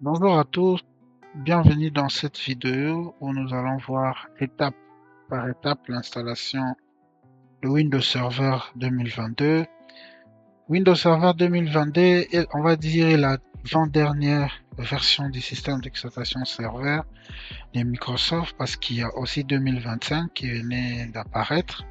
Bonjour à tous, bienvenue dans cette vidéo où nous allons voir étape par étape l'installation de Windows Server 2022. Windows Server 2022, on va dire, est l'avant-dernière version du système d'exploitation serveur de Microsoft parce qu'il y a aussi 2025 qui venait d'apparaître.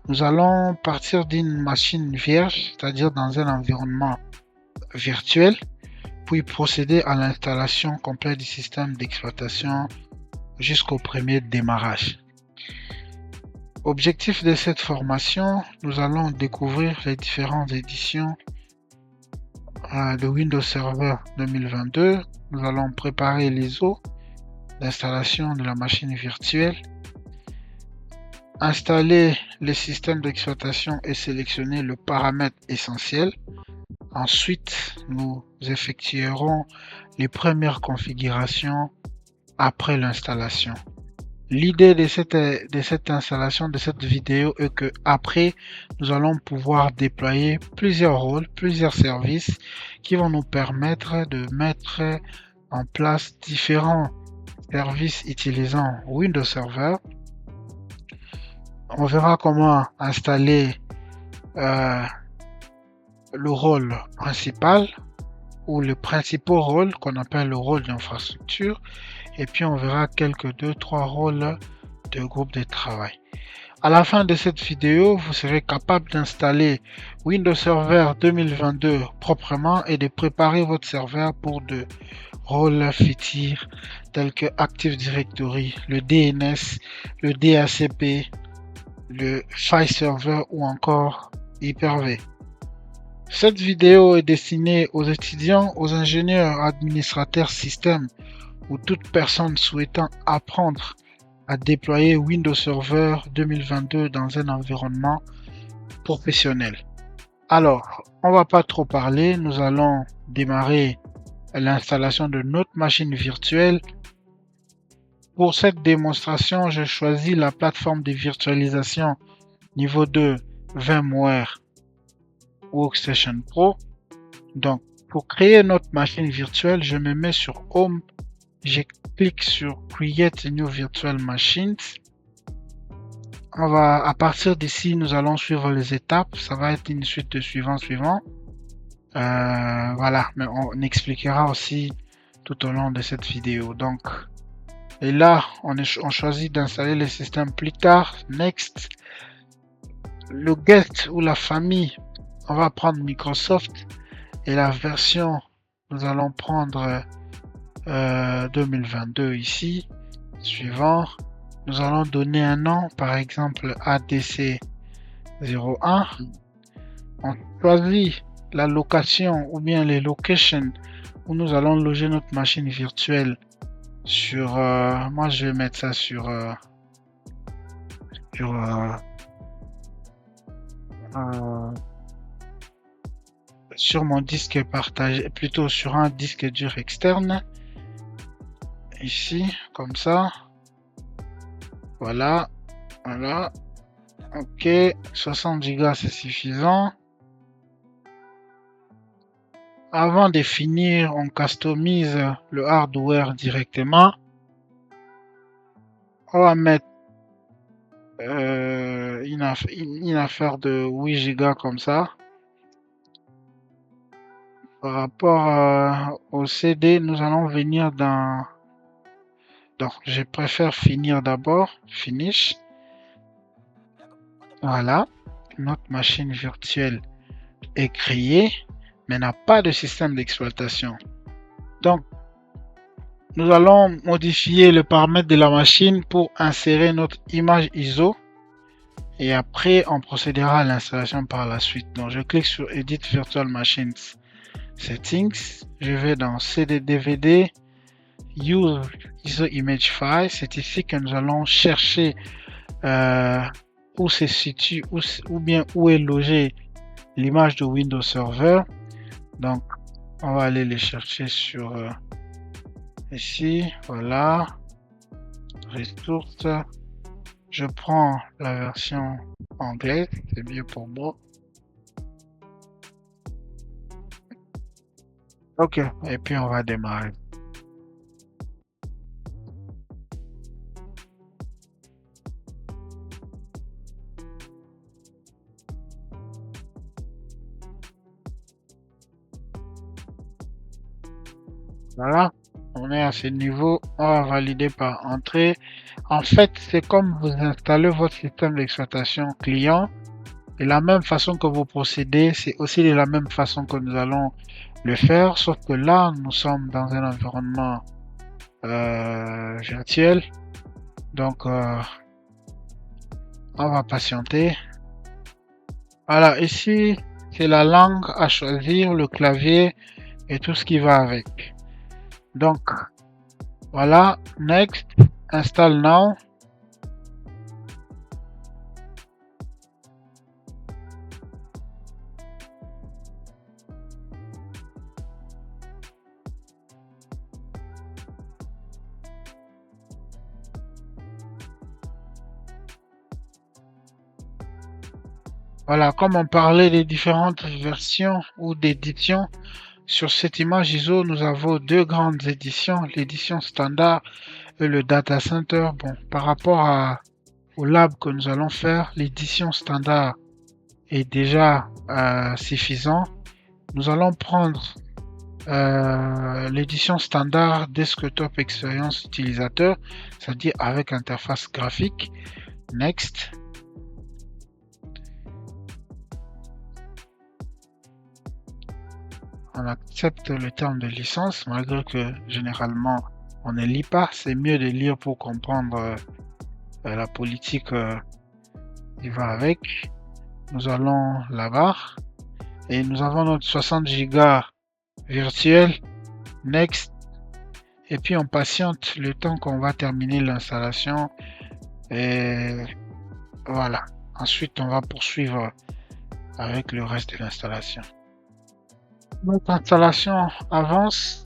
Nous allons partir d'une machine vierge, c'est-à-dire dans un environnement virtuel, puis procéder à l'installation complète du système d'exploitation jusqu'au premier démarrage. Objectif de cette formation, nous allons découvrir les différentes éditions de Windows Server 2022. Nous allons préparer l'ISO d'installation de la machine virtuelle, installer les systèmes d'exploitation et sélectionner le paramètre essentiel. Ensuite, nous effectuerons les premières configurations après l'installation. L'idée de cette installation, de cette vidéo est que après, nous allons pouvoir déployer plusieurs rôles, plusieurs services qui vont nous permettre de mettre en place différents services utilisant Windows Server. On verra comment installer le rôle principal ou les principaux rôles qu'on appelle le rôle d'infrastructure. Et puis on verra quelques 2-3 rôles de groupe de travail. À la fin de cette vidéo, vous serez capable d'installer Windows Server 2022 proprement et de préparer votre serveur pour de rôles futurs tels que Active Directory, le DNS, le DHCP, le File Server ou encore Hyper-V. Cette vidéo est destinée aux étudiants, aux ingénieurs, administrateurs système ou toute personne souhaitant apprendre à déployer Windows Server 2022 dans un environnement professionnel. Alors, on va pas trop parler, nous allons démarrer l'installation de notre machine virtuelle. Pour cette démonstration, j'ai choisi la plateforme de virtualisation niveau 2 VMware Workstation Pro. Donc, pour créer notre machine virtuelle, je me mets sur Home. Je clique sur Create a New Virtual Machines. À partir d'ici, nous allons suivre les étapes. Ça va être une suite de suivant. Voilà, mais on expliquera aussi tout au long de cette vidéo. Donc, et là, on choisit d'installer le système plus tard. Next. Le guest ou la famille, on va prendre Microsoft. Et la version, nous allons prendre 2022 ici. Suivant, nous allons donner un nom, par exemple ADC 01. On choisit la location ou bien les locations où nous allons loger notre machine virtuelle sur moi je vais mettre ça sur mon disque partagé, plutôt sur un disque dur externe. Ici, comme ça. Voilà. Ok, 60 Go c'est suffisant. Avant de finir, on customise le hardware directement. On va mettre une affaire de 8 Go comme ça. Par rapport au CD, nous allons venir dans... Donc, je préfère finir d'abord. Finish. Voilà. Notre machine virtuelle est créée, mais n'a pas de système d'exploitation. Donc, nous allons modifier le paramètre de la machine pour insérer notre image ISO. Et après, on procédera à l'installation par la suite. Donc, je clique sur Edit Virtual Machines Settings. Je vais dans CD/DVD. Use ISO Image File. C'est ici que nous allons chercher où se situe ou bien où est logée l'image de Windows Server. Donc, on va aller les chercher sur ici. Voilà. Ressources. Je prends la version anglaise, c'est mieux pour moi. Ok, et puis on va démarrer. Voilà, on est à ce niveau, on va valider par entrée. En fait, c'est comme vous installez votre système d'exploitation client. De la même façon que vous procédez, c'est aussi de la même façon que nous allons le faire, sauf que là, nous sommes dans un environnement virtuel. Donc, on va patienter. Voilà, ici, c'est la langue à choisir, le clavier et tout ce qui va avec. Donc, voilà, next, install now. Voilà, comme on parlait des différentes versions ou d'éditions, sur cette image ISO, nous avons deux grandes éditions, l'édition standard et le data center. Bon, par rapport au lab que nous allons faire, l'édition standard est déjà suffisant. Nous allons prendre l'édition standard Desktop Experience Utilisateur, c'est-à-dire avec interface graphique. Next. On accepte le terme de licence, malgré que généralement on ne lit pas. C'est mieux de lire pour comprendre la politique qui va avec. Nous allons là-bas et nous avons notre 60 Go virtuel. Next. Et puis on patiente le temps qu'on va terminer l'installation. Et voilà. Ensuite, on va poursuivre avec le reste de l'installation. Notre installation avance.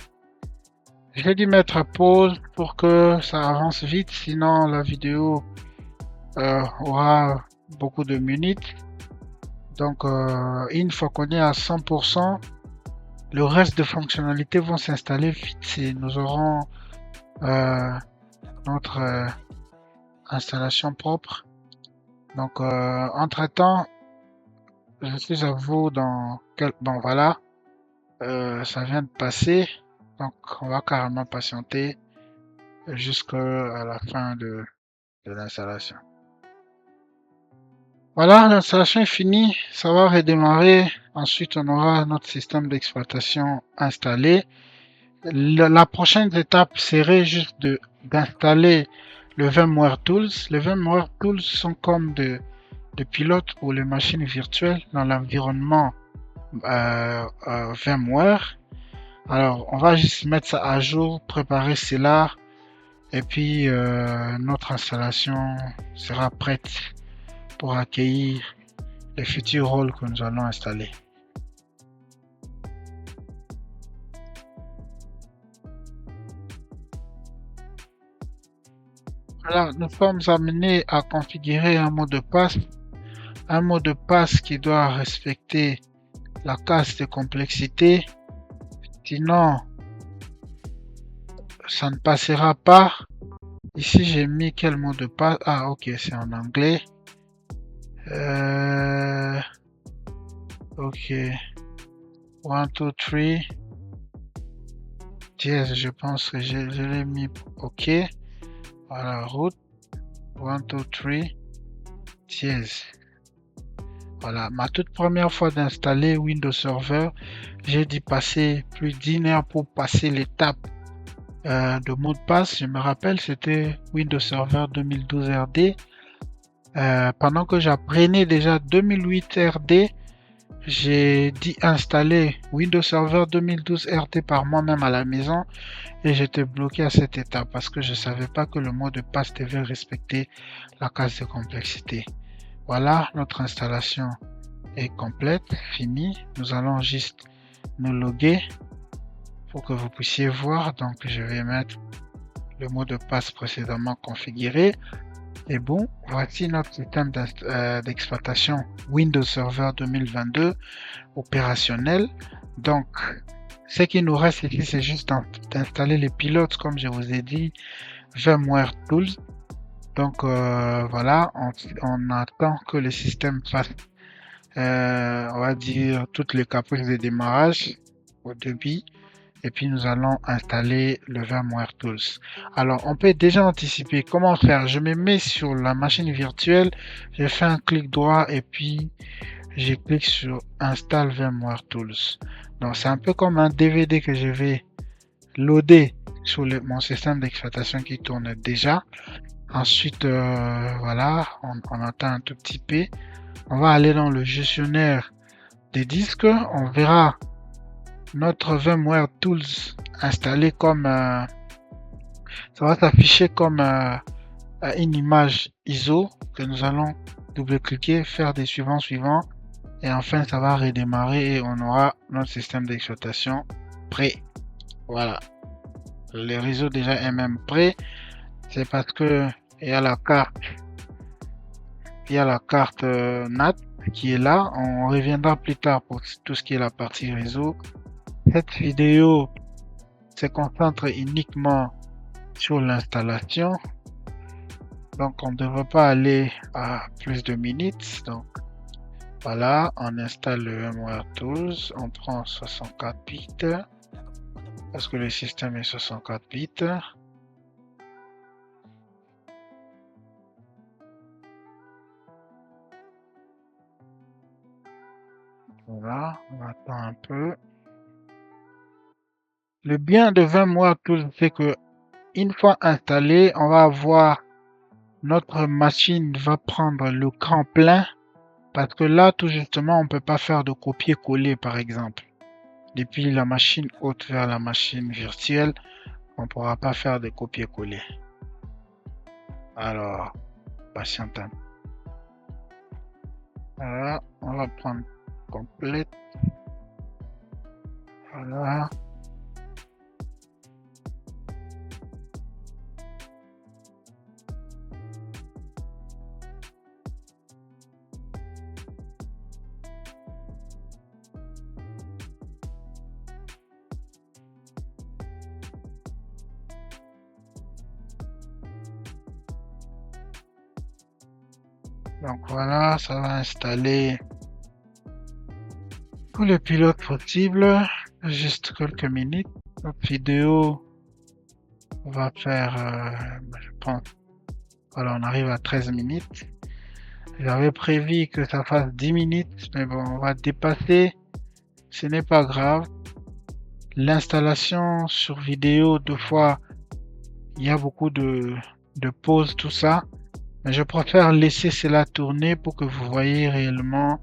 J'ai dû mettre pause pour que ça avance vite, sinon la vidéo aura beaucoup de minutes. Donc, une fois qu'on est à 100%, le reste de fonctionnalités vont s'installer vite et nous aurons notre installation propre. Donc, entre-temps, je suis à vous dans quel... Bon, voilà, ça vient de passer. Donc, on va carrément patienter jusqu'à la fin de l'installation. Voilà, l'installation est finie. Ça va redémarrer. Ensuite, on aura notre système d'exploitation installé. La prochaine étape serait juste d'installer le VMware Tools. Les VMware Tools sont comme de pilotes pour les machines virtuelles dans l'environnement VMware. Alors, on va juste mettre ça à jour, préparer cela, et puis notre installation sera prête pour accueillir les futurs rôles que nous allons installer. Voilà, nous sommes amenés à configurer un mot de passe qui doit respecter la case de complexité. Sinon, ça ne passera pas. Ici, j'ai mis quel mot de passe? Ah, ok, c'est en anglais. Ok. 1, 2, 3. Yes, je pense que je l'ai mis. Ok. Voilà, route. 1, 2, 3. Yes. Voilà, ma toute première fois d'installer Windows Server, j'ai dû passer plus d'1 heure pour passer l'étape de mot de passe. Je me rappelle, c'était Windows Server 2012 RD. Pendant que j'apprenais déjà 2008 RD, j'ai dû installer Windows Server 2012 RD par moi-même à la maison et j'étais bloqué à cette étape parce que je ne savais pas que le mot de passe devait respecter la case de complexité. Voilà, notre installation est complète, finie. Nous allons juste nous loguer pour que vous puissiez voir. Donc, je vais mettre le mot de passe précédemment configuré. Et bon, voici notre système d'exploitation Windows Server 2022 opérationnel. Donc, ce qui nous reste ici, c'est juste d'installer les pilotes, comme je vous ai dit, VMware Tools. Donc, voilà, on attend que le système fasse, on va dire, toutes les caprices de démarrage au début. et puis nous allons installer le VMware Tools. Alors, on peut déjà anticiper comment faire. Je me mets sur la machine virtuelle, je fais un clic droit et puis je clique sur Install VMware Tools. Donc, c'est un peu comme un DVD que je vais loader sur mon système d'exploitation qui tourne déjà. Ensuite, voilà, on attend un tout petit peu. On va aller dans le gestionnaire des disques. On verra notre VMware Tools installé comme ça va s'afficher comme une image ISO que nous allons double-cliquer, faire des suivants, et enfin ça va redémarrer et on aura notre système d'exploitation prêt. Voilà, le réseau déjà est même prêt. C'est parce que il y a la carte NAT qui est là. On reviendra plus tard pour tout ce qui est la partie réseau. Cette vidéo se concentre uniquement sur l'installation. Donc on ne devrait pas aller à plus de minutes. Donc voilà, on installe le VMware Tools. On prend 64 bits parce que le système est 64 bits. Voilà, on attend un peu. Le bien de VMware Tools, c'est que une fois installé, on va avoir notre machine va prendre le cran plein parce que là, tout justement, on peut pas faire de copier-coller, par exemple. Depuis la machine haute vers la machine virtuelle, on pourra pas faire de copier-coller. Alors, patiente. Voilà, on va prendre complète. Voilà. Donc voilà, ça va installer tous les pilotes possibles. Juste quelques minutes. Notre vidéo va faire, je pense, voilà, on arrive à 13 minutes. J'avais prévu que ça fasse 10 minutes, mais bon, on va dépasser. Ce n'est pas grave. L'installation sur vidéo, deux fois, il y a beaucoup de pauses, tout ça. Mais je préfère laisser cela tourner pour que vous voyez réellement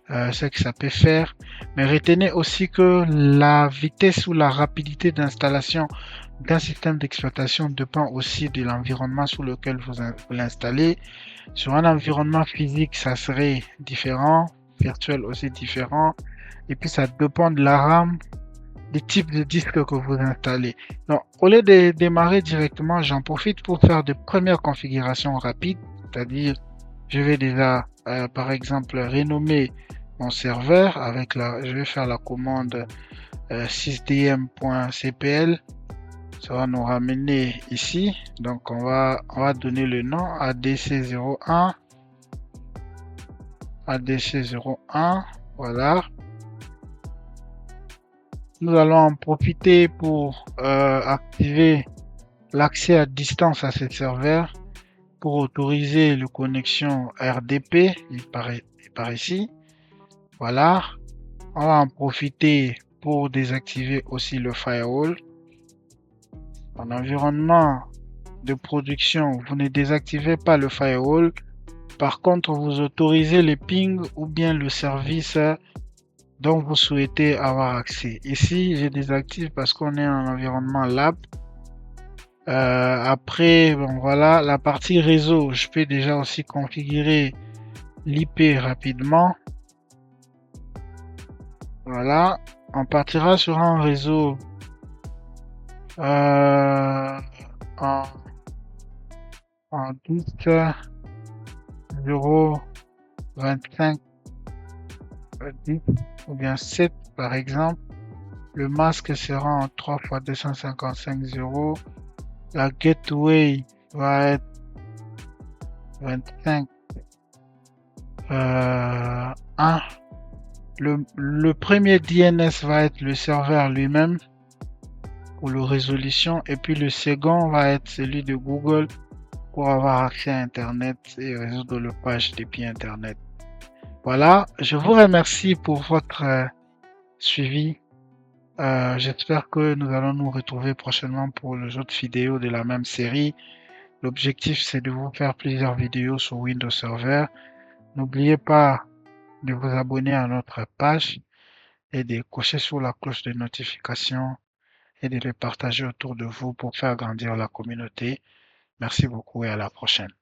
ce que ça peut faire. Mais retenez aussi que la vitesse ou la rapidité d'installation d'un système d'exploitation dépend aussi de l'environnement sur lequel vous l'installez. Sur un environnement physique, ça serait différent, virtuel aussi différent. Et puis ça dépend de la RAM, des types de disques que vous installez. Donc, au lieu de démarrer directement, j'en profite pour faire de premières configurations rapides. C'est-à-dire, je vais déjà, par exemple, renommer mon serveur avec je vais faire la commande sysdm.cpl. Ça va nous ramener ici. Donc, on va donner le nom ADC01. ADC01. Voilà. Nous allons en profiter pour activer l'accès à distance à ce serveur pour autoriser la connexion RDP. Il paraît ici. Voilà. On va en profiter pour désactiver aussi le firewall. En environnement de production, vous ne désactivez pas le firewall. Par contre, vous autorisez le ping ou bien le service dont vous souhaitez avoir accès. Ici, je désactive parce qu'on est en environnement lab. Après, bon voilà, la partie réseau, je peux déjà aussi configurer l'IP rapidement. Voilà, on partira sur un réseau en 10 025 10 ou bien 7 par exemple. Le masque sera en 3 x 255 0. La gateway va être 25 1. Le premier DNS va être le serveur lui-même. pour la résolution. Et puis le second va être celui de Google pour avoir accès à Internet et résoudre le page depuis Internet. Voilà, je vous remercie pour votre suivi. J'espère que nous allons nous retrouver prochainement pour les autres vidéos de la même série. L'objectif, c'est de vous faire plusieurs vidéos sur Windows Server. N'oubliez pas de vous abonner à notre page et de cocher sur la cloche de notification et de le partager autour de vous pour faire grandir la communauté. Merci beaucoup et à la prochaine.